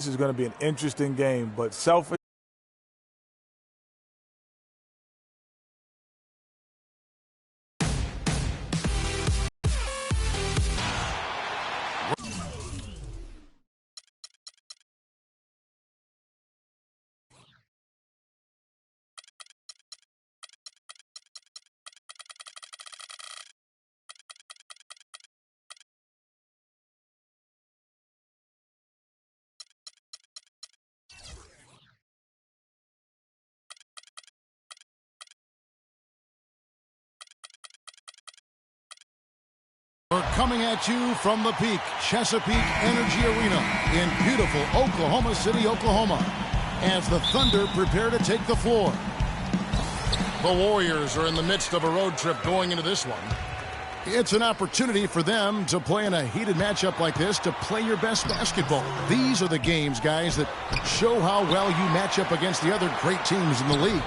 This is going to be an interesting game, but selfish. We're coming at you from the Peak Chesapeake Energy Arena in beautiful Oklahoma City, Oklahoma, as the Thunder prepare to take the floor. The Warriors are in the midst of a road trip going into this one. It's an opportunity for them to play in a heated matchup like this, to play your best basketball. These are the games, guys, that show how well you match up against the other great teams in the league.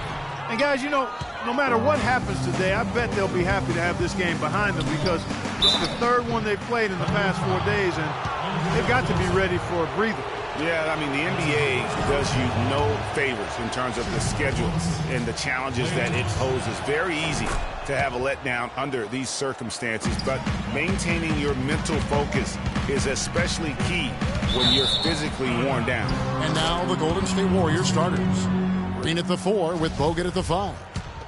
And guys, you know, no matter what happens today, I bet they'll be happy to have this game behind them, because it's the third one they've played in the past 4 days, and they've got to be ready for a breather. Yeah, I mean, the NBA does you no favors in terms of the schedules and the challenges that it poses. Very easy to have a letdown under these circumstances, but maintaining your mental focus is especially key when you're physically worn down. And now the Golden State Warriors starters. Green at the 4 with Bogut at the 5.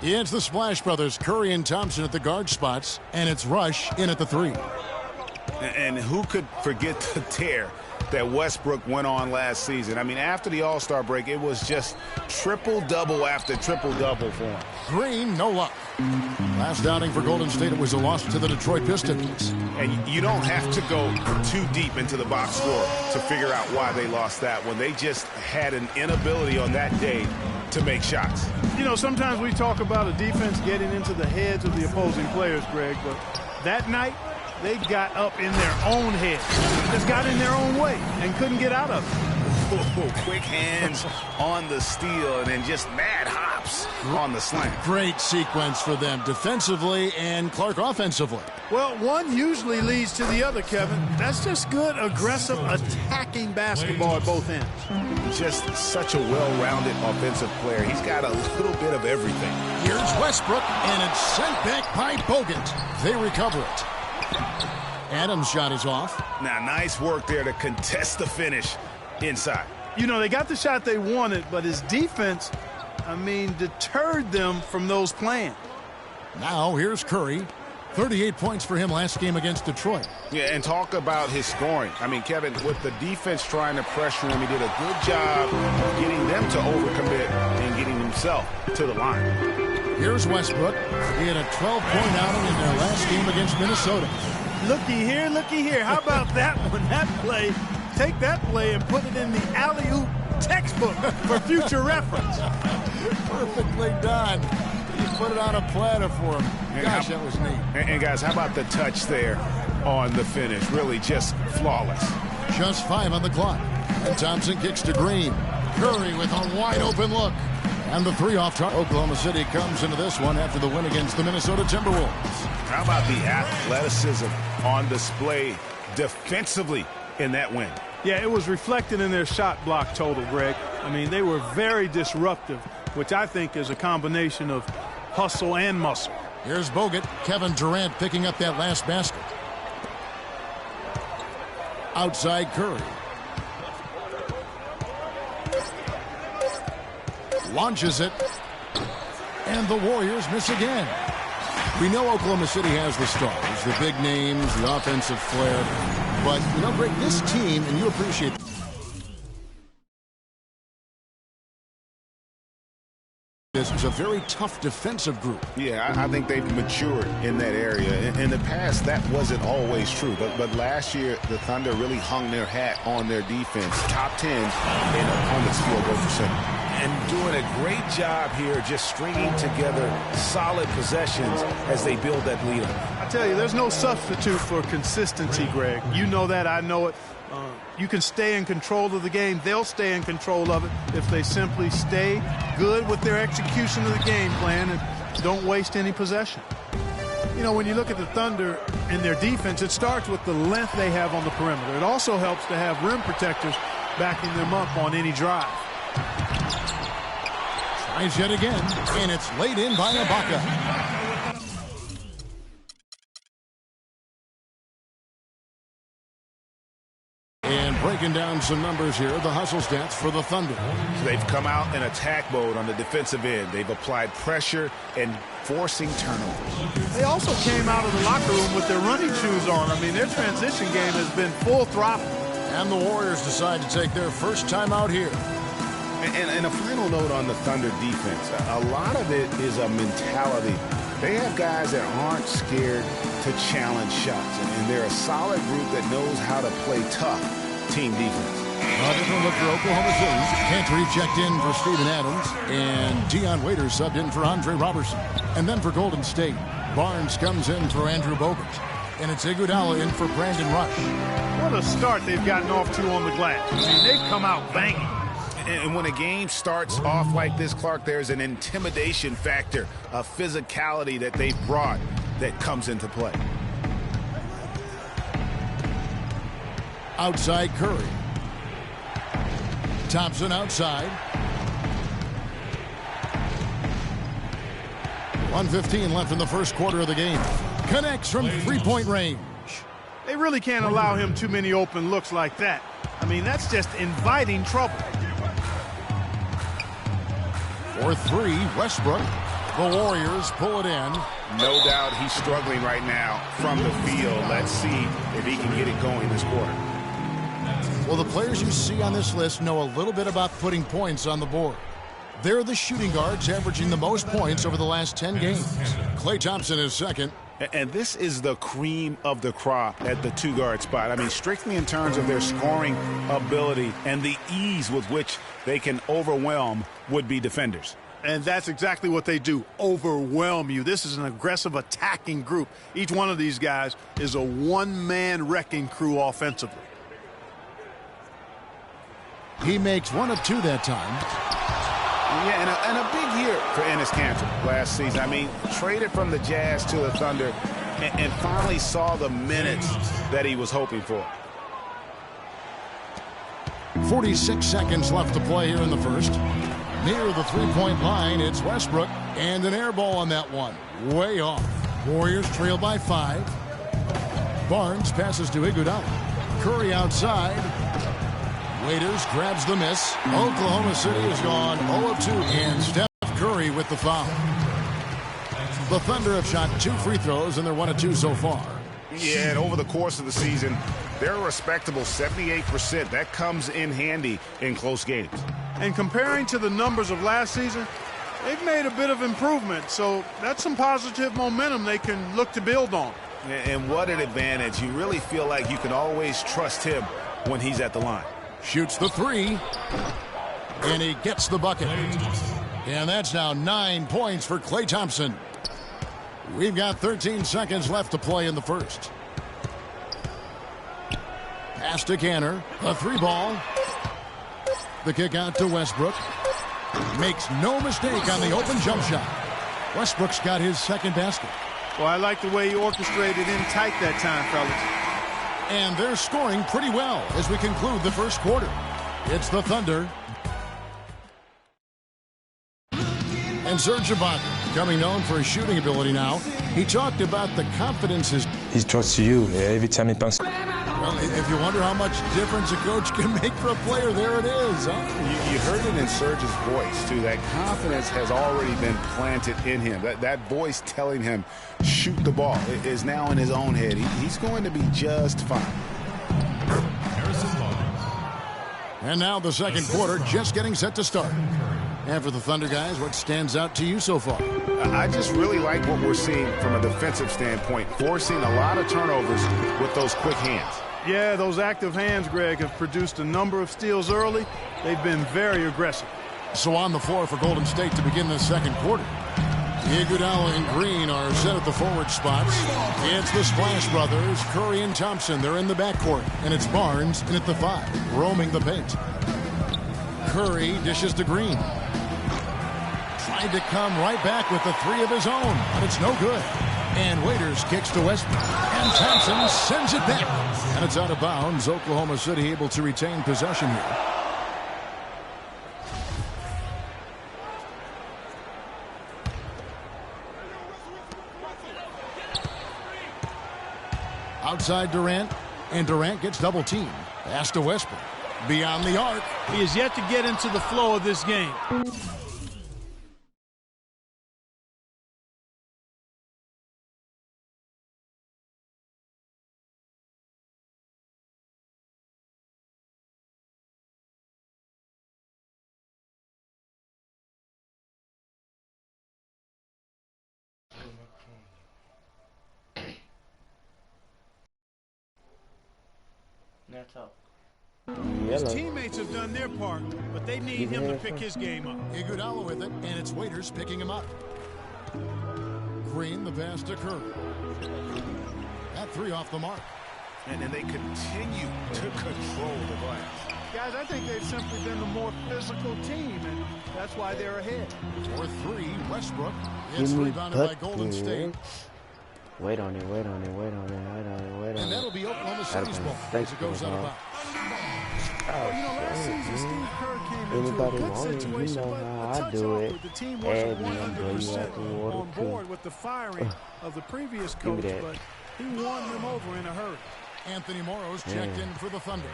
It's the Splash Brothers, Curry and Thompson at the guard spots, and it's Rush in at the 3. And who could forget the tear that Westbrook went on last season? I mean, after the All-Star break, it was just triple-double after triple-double for him. Green, no luck. Last outing for Golden State, it was a loss to the Detroit Pistons. And you don't have to go too deep into the box score to figure out why they lost that one. They just had an inability on that day to make shots. You know, sometimes we talk about a defense getting into the heads of the opposing players, Greg, but that night, they got up in their own head. Just got in their own way and couldn't get out of it. Quick hands on the steal and then just mad hops on the slant. Great sequence for them defensively and Clark offensively. Well, one usually leads to the other, Kevin. That's just good, aggressive, attacking basketball at both ends. Just such a well-rounded offensive player. He's got a little bit of everything. Here's Westbrook, and it's sent back by Bogut. They recover it. Adams' shot is off. Now, nice work there to contest the finish inside. You know, they got the shot they wanted, but his defense, deterred them from those plans. Now, here's Curry. 38 points for him last game against Detroit. Yeah, and talk about his scoring. I mean, Kevin, with the defense trying to pressure him, he did a good job of getting them to overcommit and getting himself to the line. Here's Westbrook. He had a 12-point outing in their last game against Minnesota. Looky here. How about that one? That play. Take that play and put it in the alley-oop textbook for future reference. Perfectly done. You put it on a platter for him. Gosh, that was neat. And guys, how about the touch there on the finish? Really just flawless. Just 5 on the clock. And Thompson kicks to Green. Curry with a wide-open look. And the 3 off target. Oklahoma City comes into this one after the win against the Minnesota Timberwolves. How about the athleticism on display defensively in that win? Yeah, it was reflected in their shot block total, Greg. I mean, they were very disruptive, which I think is a combination of hustle and muscle. Here's Bogut. Kevin Durant picking up that last basket. Outside Curry. Launches it. And the Warriors miss again. We know Oklahoma City has the stars, the big names, the offensive flair. But, you know, Greg, this team, and you appreciate this, is a very tough defensive group. Yeah, I think they've matured in that area. In the past, that wasn't always true. But last year, the Thunder really hung their hat on their defense. Top 10 in opponents' field goal percentage. And doing a great job here just stringing together solid possessions as they build that lead up. I tell you, there's no substitute for consistency, Greg. You know that, I know it. You can stay in control of the game. They'll stay in control of it if they simply stay good with their execution of the game plan and don't waste any possession. You know, when you look at the Thunder in their defense, it starts with the length they have on the perimeter. It also helps to have rim protectors backing them up on any drive. Tries yet again, and it's laid in by Ibaka. And breaking down some numbers here, the hustle stats for the Thunder. They've come out in attack mode on the defensive end. They've applied pressure and forcing turnovers. They also came out of the locker room with their running shoes on. I mean, their transition game has been full throttle. And the Warriors decide to take their first time out here. And a final note on the Thunder defense. A lot of it is a mentality. They have guys that aren't scared to challenge shots. And they're a solid group that knows how to play tough team defense. A different look for Oklahoma City. Cantry checked in for Steven Adams. And Dion Waiters subbed in for Andre Robertson. And then for Golden State, Barnes comes in for Andrew Bogut. And it's Iguodala in for Brandon Rush. What a start they've gotten off to on the glass. I mean, they've come out banging. And when a game starts off like this, Clark, there's an intimidation factor, a physicality that they've brought that comes into play. Outside Curry. Thompson outside. 1:15 left in the first quarter of the game. Connects from three-point range. They really can't allow him too many open looks like that. I mean, that's just inviting trouble. For three, Westbrook. The Warriors pull it in. No doubt he's struggling right now from the field. Let's see if he can get it going this quarter. Well, the players you see on this list know a little bit about putting points on the board. They're the shooting guards averaging the most points over the last 10 games. Klay Thompson is second. And this is the cream of the crop at the two-guard spot. I mean, strictly in terms of their scoring ability and the ease with which they can overwhelm would-be defenders. And that's exactly what they do, overwhelm you. This is an aggressive attacking group. Each one of these guys is a one-man wrecking crew offensively. He makes one of two that time. Yeah, and a big year for Enes Kanter last season. I mean, traded from the Jazz to the Thunder and finally saw the minutes that he was hoping for. 46 seconds left to play here in the first. Near the three-point line, it's Westbrook, and an air ball on that one. Way off. Warriors trail by 5. Barnes passes to Iguodala. Curry outside. Waiters grabs the miss. Oklahoma City has gone 0 of 2, and Steph Curry with the foul. The Thunder have shot 2 free throws, and they're 1 of 2 so far. Yeah, and over the course of the season, they're a respectable 78%. That comes in handy in close games. And comparing to the numbers of last season, they've made a bit of improvement. So that's some positive momentum they can look to build on. And what an advantage. You really feel like you can always trust him when he's at the line. Shoots the 3, and he gets the bucket. And that's now 9 points for Klay Thompson. We've got 13 seconds left to play in the first. Pass to Kanter, a 3-ball. The kick out to Westbrook. Makes no mistake on the open jump shot. Westbrook's got his second basket. Well, I like the way he orchestrated in tight that time, fellas. And they're scoring pretty well as we conclude the first quarter. It's the Thunder. And Serge Ibaka, becoming known for his shooting ability now, he talked about the confidence he trusts you every time he punts. Well, if you wonder how much difference a coach can make for a player, there it is. Huh? You heard it in Serge's voice, too. That confidence has already been planted in him. That voice telling him, shoot the ball, is now in his own head. He's going to be just fine. And now the second quarter just getting set to start. And for the Thunder guys, what stands out to you so far? I just really like what we're seeing from a defensive standpoint, forcing a lot of turnovers with those quick hands. Yeah, those active hands, Greg, have produced a number of steals early. They've been very aggressive. So on the floor for Golden State to begin the second quarter. Iguodala and Green are set at the forward spots. It's the Splash Brothers, Curry and Thompson. They're in the backcourt. And it's Barnes in at the 5, roaming the paint. Curry dishes to Green. Tried to come right back with the 3 of his own, but it's no good. And Waiters kicks to Westbrook. And Thompson sends it back. And it's out of bounds. Oklahoma City able to retain possession here. Outside Durant, and Durant gets double teamed. Pass to Westbrook. Beyond the arc. He is yet to get into the flow of this game. His teammates have done their part, but they need him to pick his game up. Iguodala with it, and it's Waiters picking him up. Green, the pass to Curry. That three off the mark. And then they continue to control the glass. Guys, I think they've simply been the more physical team, and that's why they're ahead. For three, Westbrook. It's rebounded by Golden State. Wait on it, wait on it, wait on it, wait on it, wait on it. And that'll be Oklahoma City's ball as it goes out of bounds. Well, you know, last season, Steve Kerr came into a good situation, but a touch awkward. The team wasn't 100% on board with the firing of the previous coach, but he won them over in a hurry. Anthony Morrow's checked in for the Thunder.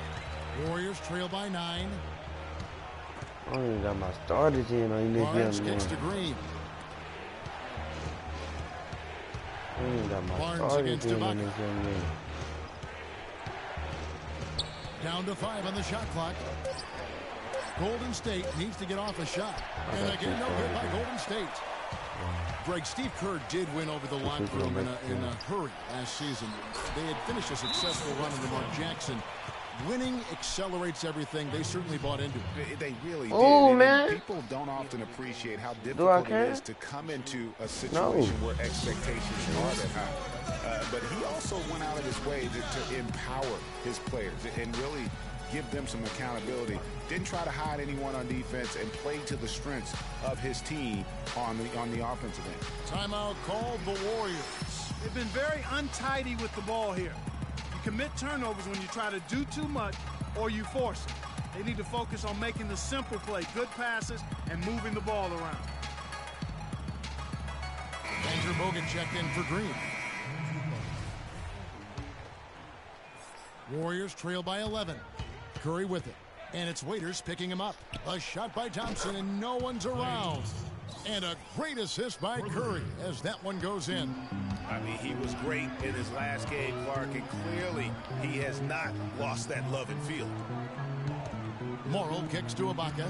Warriors trail by 9. I don't even got my starters in on this Barnes young gets to man. Green. I don't even got my Barnes starters against in on Ibaka. this young man. Down to 5 on the shot clock. Golden State needs to get off a shot. And again, no good by Golden State. Greg, Steve Kerr did win over the locker room in a hurry last season. They had finished a successful run under Mark Jackson. Winning accelerates everything. They certainly bought into it. They really did. Oh, man. People don't often appreciate how difficult it is to come into a situation where expectations are that high. But he also went out of his way to empower his players and really give them some accountability. Didn't try to hide anyone on defense and played to the strengths of his team on the offensive end. Timeout called the Warriors. They've been very untidy with the ball here. You commit turnovers when you try to do too much or you force it. They need to focus on making the simple play, good passes, and moving the ball around. Andrew Bogut checked in for Green. Warriors trail by 11. Curry with it. And it's Waiters picking him up. A shot by Thompson, and no one's around. And a great assist by Curry as that one goes in. I mean, he was great in his last game, Clark, and clearly he has not lost that love and field. Morrow kicks to Ibaka.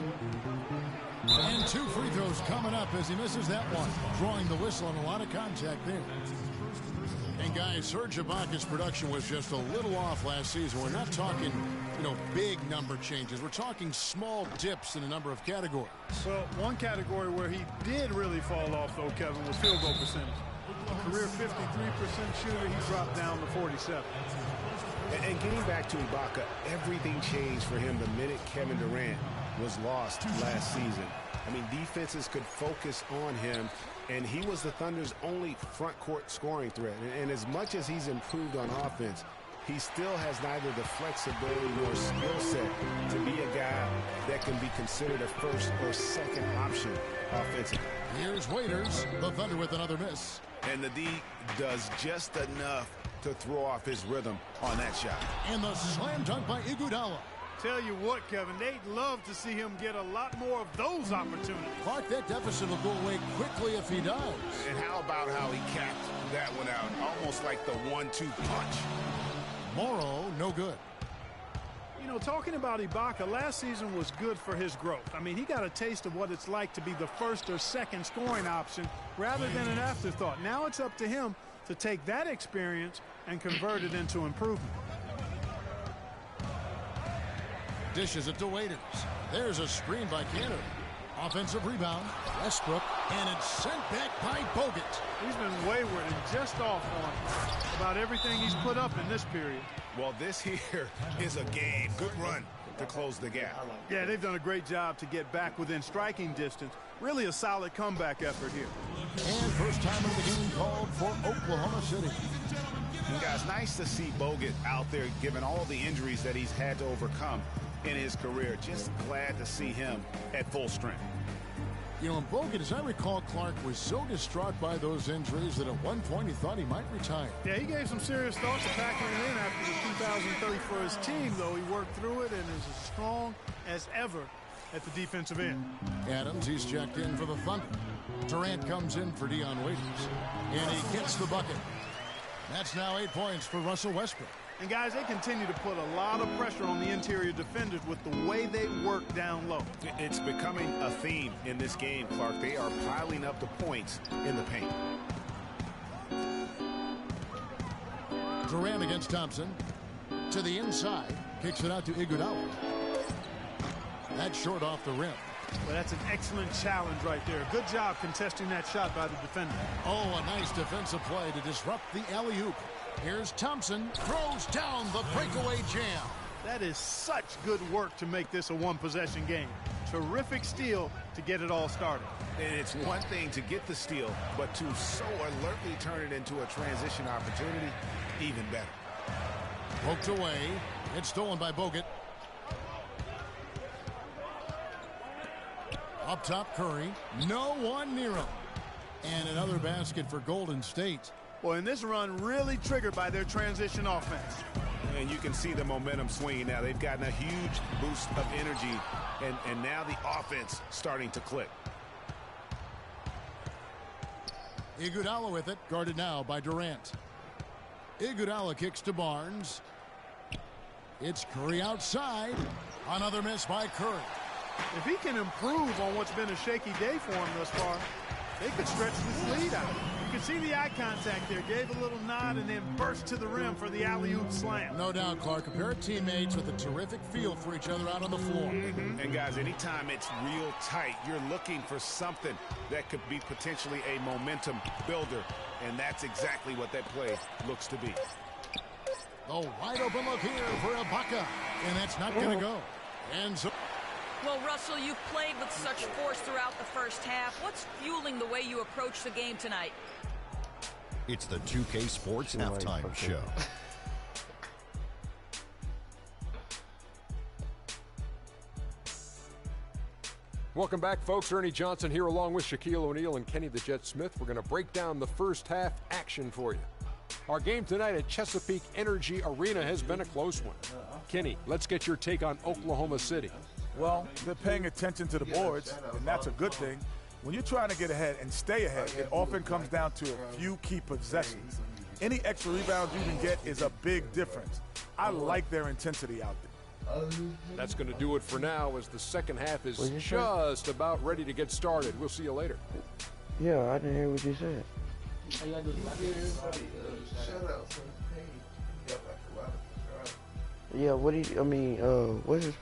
And 2 free throws coming up as he misses that one. Drawing the whistle on a lot of contact there. And guys, Serge Ibaka's production was just a little off last season. We're not talking, big number changes. We're talking small dips in a number of categories. Well, one category where he did really fall off, though, Kevin, was field goal percentage. A career 53% shooter, he dropped down to 47. And getting back to Ibaka, everything changed for him the minute Kevin Durant was lost last season. I mean, defenses could focus on him, and he was the Thunder's only front court scoring threat. And as much as he's improved on offense, he still has neither the flexibility nor skill set to be a guy that can be considered a first or second option offensively. Here's Waiters, the Thunder with another miss. And the D does just enough to throw off his rhythm on that shot. And the slam dunk by Iguodala. Tell you what, Kevin, they'd love to see him get a lot more of those opportunities. Clark, that deficit will go away quickly if he does. And how about how he capped that one out? Almost like the 1-2 punch. Morrow, no good. Talking about Ibaka, last season was good for his growth. I mean, he got a taste of what it's like to be the first or second scoring option rather than an afterthought. Now it's up to him to take that experience and convert it into improvement. Dishes it to Waiters. There's a screen by Cantor. Offensive rebound. Westbrook. And it's sent back by Bogut. He's been wayward and just off on about everything he's put up in this period. Well, this here is a game. Good run to close the gap. Yeah, they've done a great job to get back within striking distance. Really a solid comeback effort here. And first time of the game called for Oklahoma City. And guys, nice to see Bogut out there given all the injuries that he's had to overcome in his career. Just glad to see him at full strength. You know, Bogut, as I recall, Clark was so distraught by those injuries that at one point he thought he might retire. Yeah, he gave some serious thought to packing it in after the 2030 for his team, though. He worked through it and is as strong as ever at the defensive end. Adams, he's checked in for the Thunder. Durant comes in for Dion Waiters, and he gets the bucket. That's now 8 points for Russell Westbrook. And, guys, they continue to put a lot of pressure on the interior defenders with the way they work down low. It's becoming a theme in this game, Clark. They are piling up the points in the paint. Durant against Thompson. To the inside. Kicks it out to Iguodala. That's short off the rim. Well, that's an excellent challenge right there. Good job contesting that shot by the defender. Oh, a nice defensive play to disrupt the alley-oop. Here's Thompson, throws down the breakaway jam. That is such good work to make this a one-possession game. Terrific steal to get it all started. And it's one thing to get the steal, but to so alertly turn it into a transition opportunity, even better. Poked away. It's stolen by Bogut. Up top, Curry. No one near him. And another basket for Golden State. Well, and this run really triggered by their transition offense. And you can see the momentum swinging now. They've gotten a huge boost of energy, and now the offense starting to click. Iguodala with it, guarded now by Durant. Iguodala kicks to Barnes. It's Curry outside. Another miss by Curry. If he can improve on what's been a shaky day for him thus far, they could stretch this lead out. You can see the eye contact there. Gave a little nod and then burst to the rim for the alley-oop slam. No doubt, Clark. A pair of teammates with a terrific feel for each other out on the floor. And, guys, anytime it's real tight, you're looking for something that could be potentially a momentum builder, and that's exactly what that play looks to be. The wide open look here for Ibaka, and that's not going to go. And so... Well, Russell, you've played with such force throughout the first half. What's fueling the way you approach the game tonight? It's the 2K Sports Halftime Show. Welcome back, folks. Ernie Johnson here along with Shaquille O'Neal and Kenny the Jet Smith. We're going to break down the first half action for you. Our game tonight at Chesapeake Energy Arena has been a close one. Kenny, let's get your take on Oklahoma City. Well, they're paying attention to the boards, and that's a good thing. When you're trying to get ahead and stay ahead, it often comes down to a few key possessions. Any extra rebounds you can get is a big difference. I like their intensity out there. That's going to do it for now as the second half is just about ready to get started. We'll see you later. Yeah, I didn't hear what you said. Yeah, what do you, I mean, what is...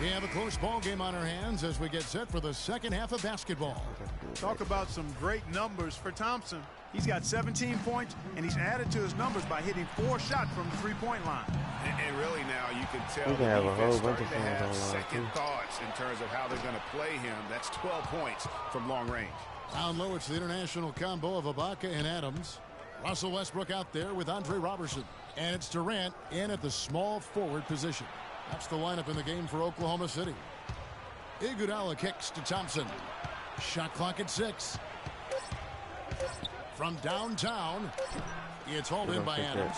We have a close ball game on our hands as we get set for the second half of basketball. Talk about some great numbers for Thompson. He's got 17 points, and he's added to his numbers by hitting 4 shots from the three-point line. And really now you can tell We can have a whole bunch of starting to have fans online, second too. thoughts in terms of how they're going to play him. That's 12 points from long range. Down low, it's the international combo of Ibaka and Adams. Russell Westbrook out there with Andre Robertson. And it's Durant in at the small forward position. That's the lineup in the game for Oklahoma City. Iguodala kicks to Thompson. Shot clock at 6. From downtown, it's hauled in by Adams.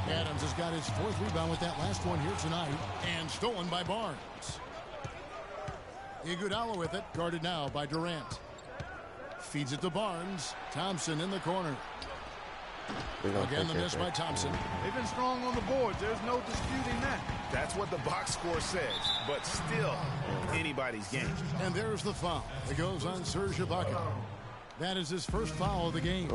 Adams has got his 4th rebound with that last one here tonight. And stolen by Barnes. Iguodala with it, guarded now by Durant. Feeds it to Barnes. Thompson in the corner. Again, the miss by Thompson. They've been strong on the boards. There's no disputing that. That's what the box score says, but still anybody's game. And there's the foul. It goes on Serge Ibaka. That is his first foul of the game.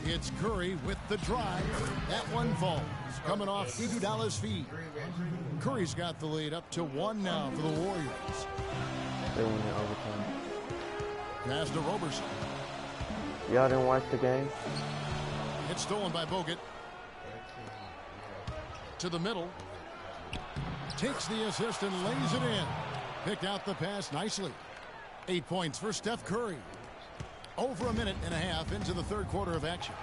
It's Curry with the drive. That one falls. Coming off Iguodala's feet. Curry's got the lead up to 1 now for the Warriors. They won in overtime. Pass to Roberson. Y'all didn't watch the game? It's stolen by Bogut. To the middle. Takes the assist and lays it in. Picked out the pass nicely. 8 points for Steph Curry. Over a minute and a half into the third quarter of action.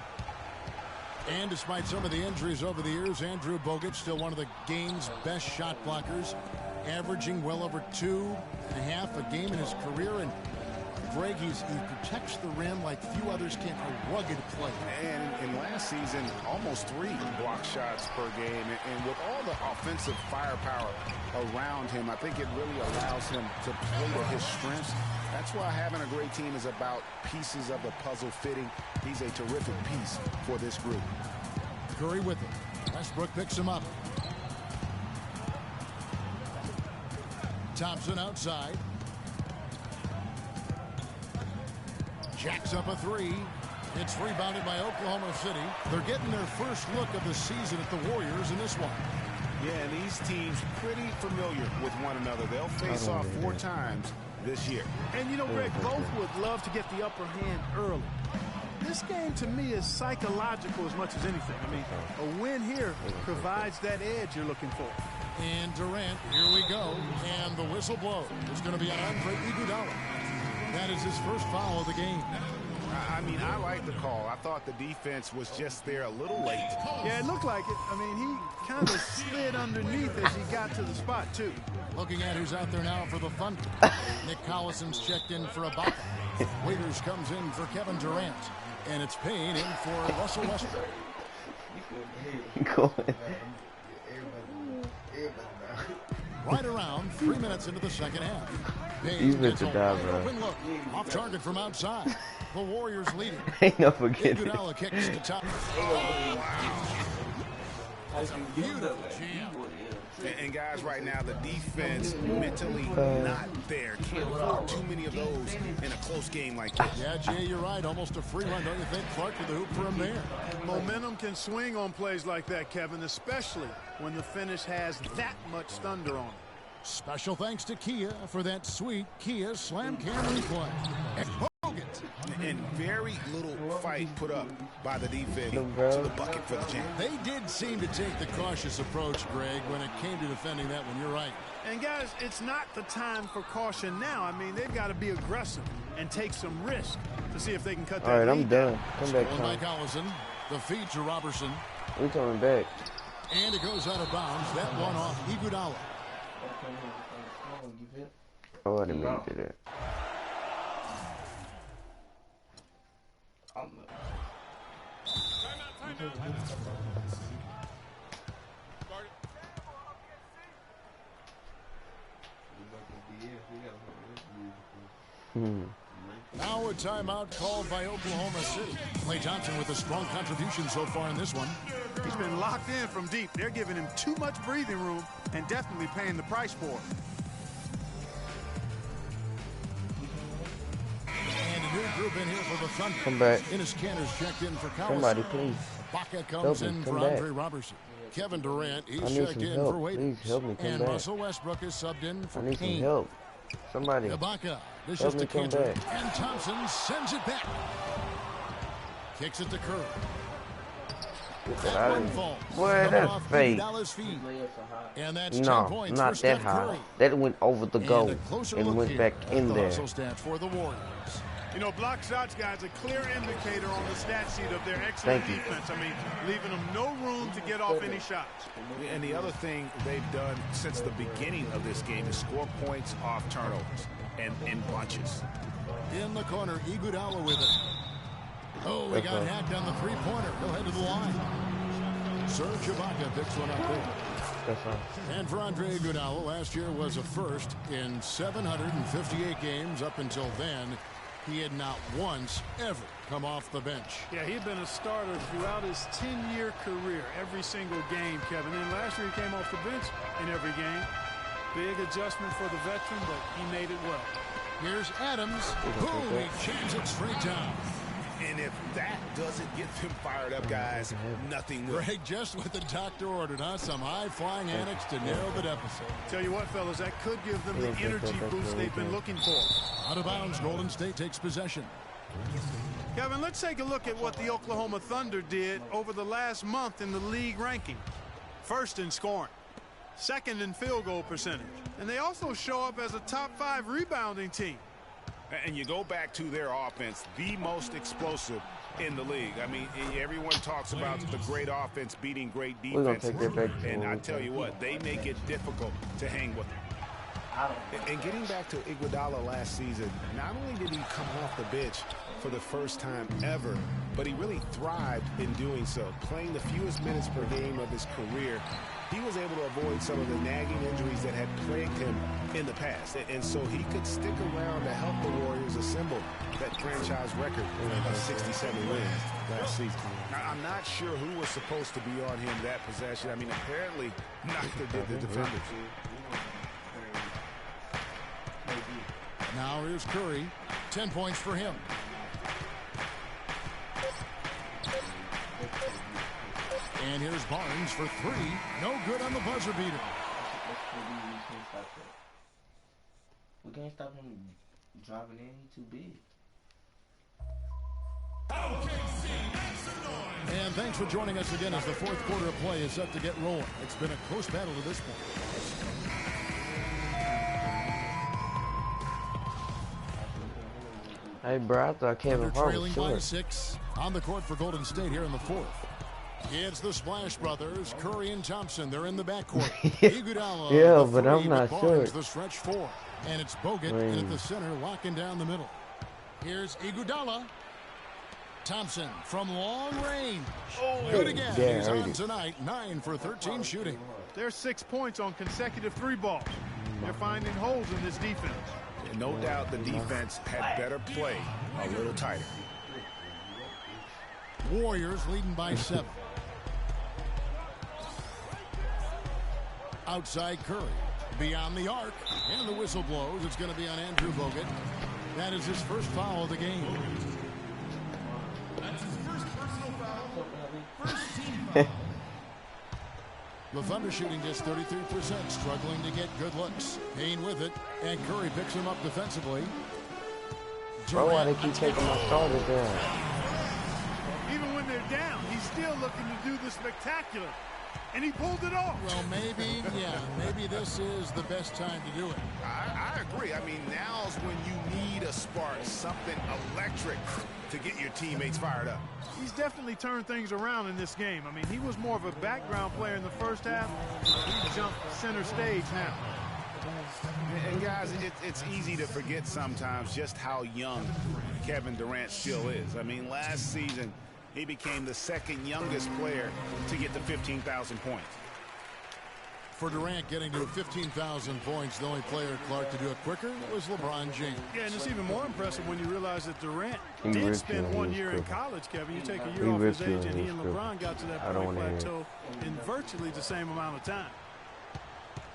And despite some of the injuries over the years, Andrew Bogut still one of the game's best shot blockers. averaging well over 2.5 a game in his career. And Greg, he protects the rim like few others can. A rugged player. And in last season, almost 3 block shots per game. And with all the offensive firepower around him, I think it really allows him to play to his strengths. That's why having a great team is about pieces of the puzzle fitting. He's a terrific piece for this group. Curry with it. Westbrook picks him up. Thompson outside. Jacks up a 3. It's rebounded by Oklahoma City. They're getting their first look of the season at the Warriors in this one. Yeah, and these teams pretty familiar with one another. They'll face off 4 times this year. And you know, Greg, both would love to get the upper hand early. This game to me is psychological as much as anything. I mean, a win here provides that edge you're looking for. And Durant, here we go. And the whistle blows. It's going to be on Andre Iguodala. That is his first foul of the game. I mean, I like the call. I thought the defense was just there a little late. Yeah, it looked like it. I mean, he kind of slid underneath as he got to the spot, too. Looking at who's out there now for the Thunder. Nick Collison's checked in for Ibaka. Waiters comes in for Kevin Durant. And it's Payne in for Russell Westbrook. Right around 3 minutes into the second half. Payne gets a win look. Off target from outside. The Warriors leading. Ain't no forgetting. Iguodala kicks to top. Beautiful jam. And guys, right now, the defense mentally not there. Can't afford too many of those in a close game like this. Yeah, Jay, you're right. Almost a free run, don't you think? Clark with the hoop for him there. Momentum can swing on plays like that, Kevin, especially when the finish has that much thunder on it. Special thanks to Kia for that sweet Kia Slam Cam replay. And very little fight put up by the defense to the bucket for the jam. They did seem to take the cautious approach, Greg, when it came to defending that one. You're right. And, guys, it's not the time for caution now. I mean, they've got to be aggressive and take some risk to see if they can cut that lead. All right, I'm done. Come back, Tom. Mike Allison, the feed to Robertson. We're coming back. And it goes out of bounds. That one off Iguodala. Oh, I didn't mean to do that. Now a timeout called by Oklahoma City. Klay Thompson with a strong contribution so far in this one. He's been locked in from deep. They're giving him too much breathing room and definitely paying the price for it. And a new group in here for the Thunder. Come back. Enes Kanter's checked in for Collison. Somebody, please. Ibaka comes in for Andre Robertson. Kevin Durant, he's checked in for Waiters. Please help me come and back. Russell Westbrook is subbed in for I need Payne. some help. Somebody. Ibaka, this help is to me come Kanter. back. And Thompson sends it back. Kicks it to Curry. That one falls. Boy, that's fake. And that's no, 10 points not for that Steph high. Curry. That went over the goal And and went back in the there. hustle stats for the Warriors. You know, block shots, guys, a clear indicator on the stat sheet of their excellent defense. I mean, leaving them no room to get off any shots. And the other thing they've done since the beginning of this game is score points off turnovers and in bunches. In the corner, Iguodala with it. Oh, we got hacked on the three-pointer. He'll head to the line. Serge Ibaka picks one up there. And for Andre Iguodala, last year was a first in 758 games. Up until then, he had not once ever come off the bench. Yeah, he'd been a starter throughout his 10-year career, every single game, Kevin. And last year he came off the bench in every game. Big adjustment for the veteran, but he made it well. Here's Adams. Boom, he jams it straight down. And if that doesn't get them fired up, guys, nothing will. Greg, just what the doctor ordered, huh? Some high-flying antics to narrow the deficit. Tell you what, fellas, that could give them the energy boost they've been looking for. Out of bounds, Golden State takes possession. Kevin, let's take a look at what the Oklahoma Thunder did over the last month in the league ranking. First in scoring, second in field goal percentage, and they also show up as a top 5 rebounding team. And you go back to their offense, the most explosive in the league. I mean, everyone talks about the great offense beating great defense. And I tell you what, they make it difficult to hang with them. And getting back to Iguodala last season, not only did he come off the bench for the first time ever, but he really thrived in doing so. Playing the fewest minutes per game of his career, he was able to avoid some of the nagging injuries that had plagued him in the past. And so he could stick around to help the Warriors assemble that franchise record of 67 wins last season. I'm not sure who was supposed to be on him that possession. I mean, apparently neither did the defenders. Now here's Curry. 10 points for him. And here's Barnes for 3. No good on the buzzer beater. We can't stop him driving in. He's too big. And thanks for joining us again as the fourth quarter of play is set to get rolling. It's been a close battle to this point. Hey, bro, I thought Kevin Hart was trailing by short. 6 on the court for Golden State here in the fourth. It's the Splash Brothers, Curry and Thompson. They're in the backcourt. Iguodala, Yeah, the but I'm 3 not with sure. Barnes, the stretch 4. And it's Bogut in at the center, locking down the middle. Here's Iguodala. Thompson from long range. Good again. Yeah, He's I on heard it. tonight, 9 for 13 shooting. There's 6 points on consecutive 3 balls. They're finding holes in this defense. And no doubt the defense had better play a little tighter. Warriors leading by 7. Outside Curry. Beyond the arc. And the whistle blows. It's going to be on Andrew Bogut. That is his first foul of the game. That's his first personal foul. First team foul. The Thunder shooting just 33%, struggling to get good looks. Payne with it, and Curry picks him up defensively. Bro, why they keep taking my starters down? Even when they're down, he's still looking to do the spectacular. And he pulled it off. Well, maybe this is the best time to do it. I agree. I mean, now's when you need a spark, something electric to get your teammates fired up. He's definitely turned things around in this game. I mean, he was more of a background player in the first half. He jumped center stage now. And guys, it's easy to forget sometimes just how young Kevin Durant still is. I mean, last season, he became the second youngest player to get to 15,000 points. For Durant getting to 15,000 points, the only player, Clark, to do it quicker was LeBron James. Yeah, and it's even more impressive when you realize that Durant He did ripped spend you 1 on year his in script. college, Kevin. You take a He year off his ripped you age, on and he his and script. LeBron got to that I don't point wanna hear it. plateau in virtually the same amount of time.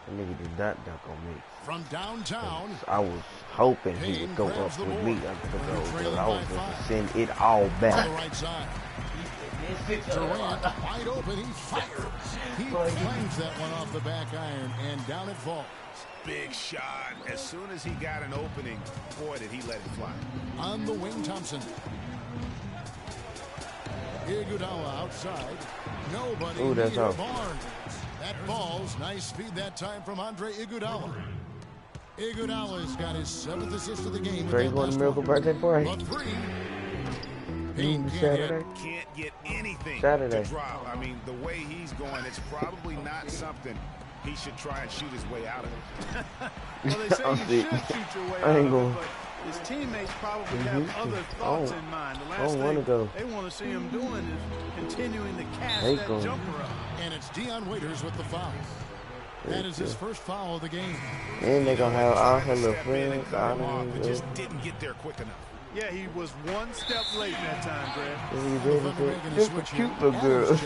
That nigga did that dunk on me. From downtown, I was hoping he Payne would go grabs up the with board. me under the When goal, you're but trailing I by was going 5. to send it all On the back. right side. Durant wide open. He fires. He claims that one off the back iron, and down it falls. Big shot. As soon as he got an opening, boy, did he let it fly. On the wing, Thompson. Iguodala outside. Nobody Ooh, that's near out. Barnes. That falls. Nice speed that time from Andre Iguodala. Iguodala's got his 7th assist of the game. Dre going to Miracle Birthday Party? But 3. Payne can't hit. Saturday? Can't get anything Saturday. to drop. I mean, the way he's going, it's probably not something he should try and shoot his way out of it. Well, they say I'm you sick. should shoot your way I out ain't of going. it, but his teammates probably have other I thoughts don't- in mind. The I last don't wanna thing go. they want to see him doing is continuing to cast They that going. jumper up. And it's Dion Waiters with the foul. That is his first foul of the game. And they going to have all her little Step in and friends. cut All him off, them but little- just didn't get there quick enough. Yeah, he was one step late that time, Greg. This is cute little girl.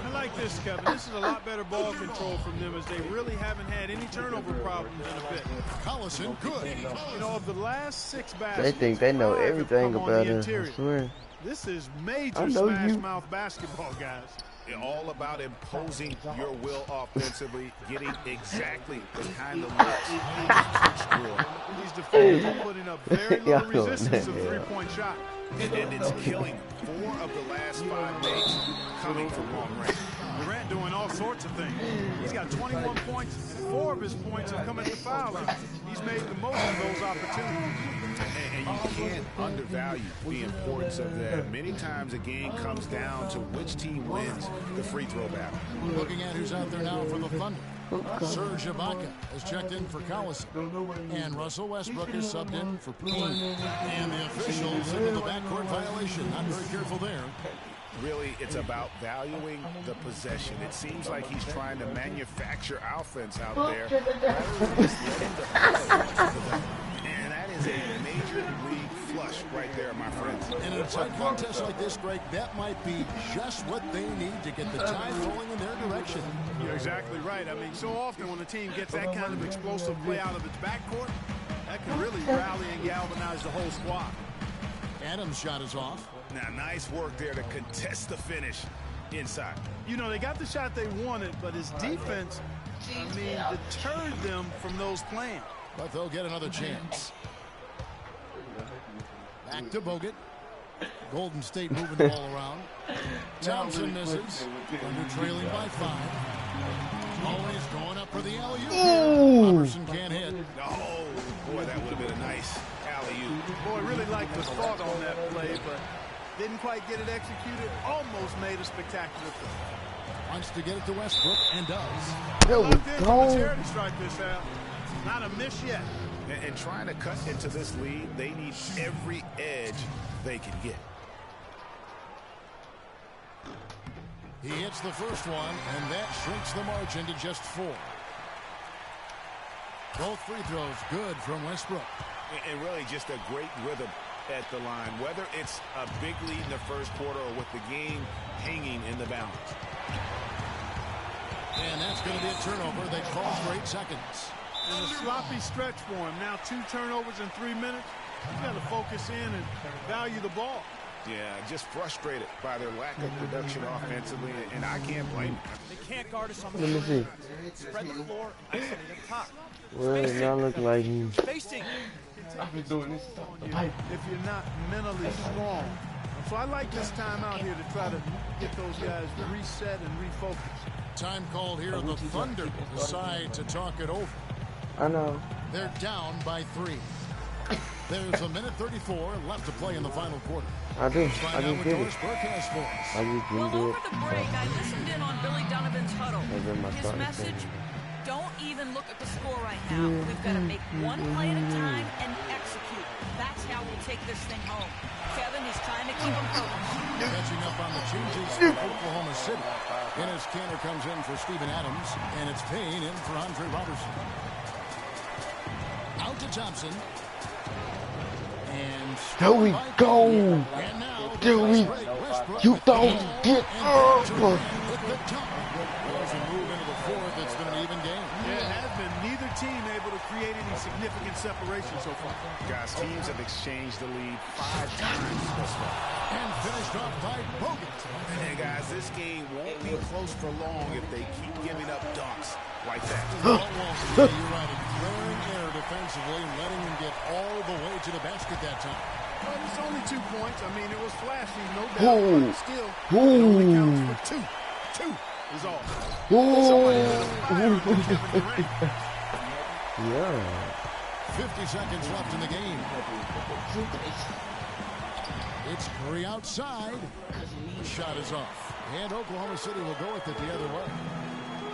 I like this, Kevin. This is a lot better ball control from them as they really haven't had any turnover problems in a bit. Collison, good. You know, of the last 6 They baskets, think they know 5 have everything come on about the us, I interior. swear. This is I major know smash you. mouth basketball, guys. All about imposing your will offensively, getting exactly the kind of looks coach drill. These defenders are putting up very Y'all little doing resistance that, to yeah. three-point shot. And it's killing 4 of the last 5 makes coming from long range. Durant doing all sorts of things. He's got 21 points, and 4 of his points have come at the foul line. He's made the most of those opportunities. And you can't undervalue the importance of that. Many times a game comes down to which team wins the free throw battle. Looking at who's out there now for the Thunder. Serge Ibaka has checked in for Collison. And Russell Westbrook is subbed in for Poole. And the officials into the backcourt violation. Not very careful there. Really, it's about valuing the possession. It seems like he's trying to manufacture offense out there rather than just letting the play. And that is a major league flush right there, my friends. And in a tight contest like this, Greg, that might be just what they need to get the tide rolling in their direction. You're exactly right. I mean, so often when a team gets that kind of explosive play out of its backcourt, that can really rally and galvanize the whole squad. Adams' shot is off. Now, nice work there to contest the finish inside. You know, they got the shot they wanted, but his defense, I mean, deterred them from those plans. But they'll get another chance. Back to Bogut. Golden State moving the ball around. Thompson misses. Thunder trailing by 5. Always going up for the alley-oop. Robertson can't hit. Oh, boy, that would have been a nice alley-oop. Boy, really liked the thought on that play, but didn't quite get it executed. Almost made a spectacular play. Wants to get it to Westbrook and does. There we go. Charity strike this out. Not a miss yet. And trying to cut into this lead, they need every edge they can get. He hits the first one, and that shrinks the margin to just 4. Both free throws good from Westbrook. And really just a great rhythm at the line, whether it's a big lead in the first quarter or with the game hanging in the balance. And that's going to be a turnover. They call for 8 seconds. In a sloppy stretch for him. Now 2 turnovers in 3 minutes. He's got to focus in and value the ball. Yeah, just frustrated by their lack of production offensively, and I can't blame them. They can't guard us on the side. Spread the floor, isolate up top. Well, it not look like him. Spacing. I've been doing this stuff. If you're not mentally strong. So I like this time out here to try to get those guys reset and refocus. Time called here. The Thunder decide to talk it over. I know. They're down by 3. There's a minute 34 left to play in the final quarter. I just did it. I just didn't Well, do it. over the break, I listened in on Billy Donovan's huddle. His message, don't even look at the score right now. We've got to make one play at a time and execute. That's how we'll take this thing home. Kevin, he's trying to keep them focused. Catching up on the changes for Oklahoma City. Dennis Kanter comes in for Steven Adams, and it's Payne in for Andre Robertson. Out to Thompson. And there we go. There we you don't get up. There's a move into the fourth. It's been an even game. Yeah, it has been. Neither team able to create any significant separation so far. Guys, teams have exchanged the lead 5 times thus far. And finished off by Bogut. And guys, this game won't be close for long if they keep giving up dunks like that. You're right. Glaring error defensively and letting him get all the way to the basket that time. Well, it's only 2 points. I mean, it was flashy, no doubt. But still, it only counts for 2. 2 is all. Yeah. 50 seconds left in the game. It's Curry outside. Shot is off. And Oklahoma City will go with it the other way.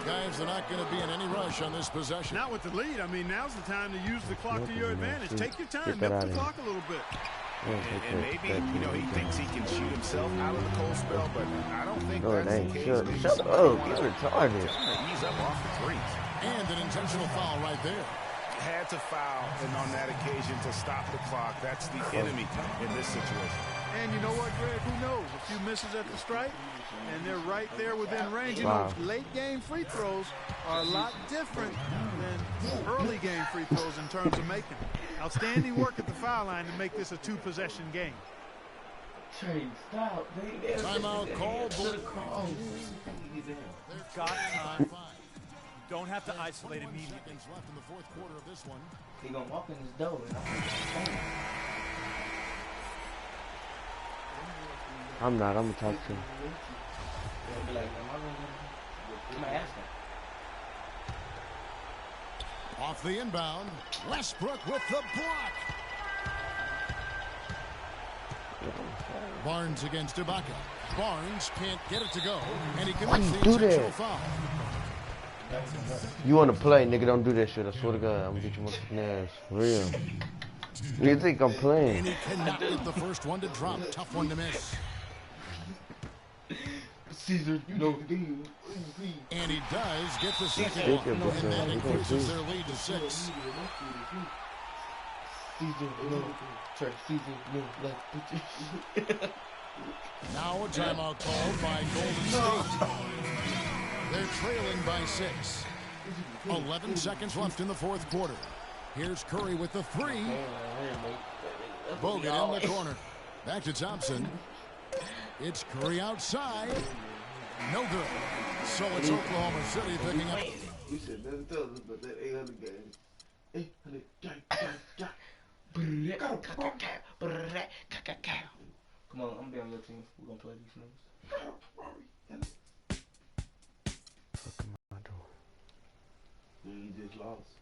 Guys, they're not going to be in any rush on this possession. Not with the lead. I mean, now's the time to use the clock to your advantage. Take your time. Milk the clock a little bit. And maybe, he thinks he can shoot himself out of the cold spell, but I don't think that's the case. Shut up. You're retarded. Ease up off the threes. And an intentional foul right there. Had to foul, and on that occasion to stop the clock. That's the enemy in this situation. And you know what, Greg? Who knows? A few misses at the stripe, and they're right there within range. You know, late-game free throws are a lot different than early-game free throws in terms of making them. Outstanding work at the foul line to make this a 2-possession game. Timeout called. They've got time. Don't have to isolate immediately. Left in the fourth quarter of this one. He gonna walk in his door. I'm not. I'm gonna talk to him. Off the inbound, Westbrook with the block. Barnes against Ibaka. Barnes can't get it to go, and he commits the intentional foul. You want to play, nigga? Don't do that shit. I swear to God, I'm gonna get your motherfucking ass. For real. You think I'm playing? And he cannot get the first one to drop. Tough one to miss. Caesar, you know the game. And he does get the second one. And that increases their lead to 6. Caesar, no. Try Caesar, no. Like, now a timeout called by Golden State. They're trailing by 6. 11 seconds left in the fourth quarter. Here's Curry with the 3. Bogut in the corner. Back to Thompson. It's Curry outside. No good. So it's Oklahoma City picking up. You said nothing to us about that 800 game. 800. Come on, I'm down your team. We're gonna play these niggas. Fuck am I doing? You just lost.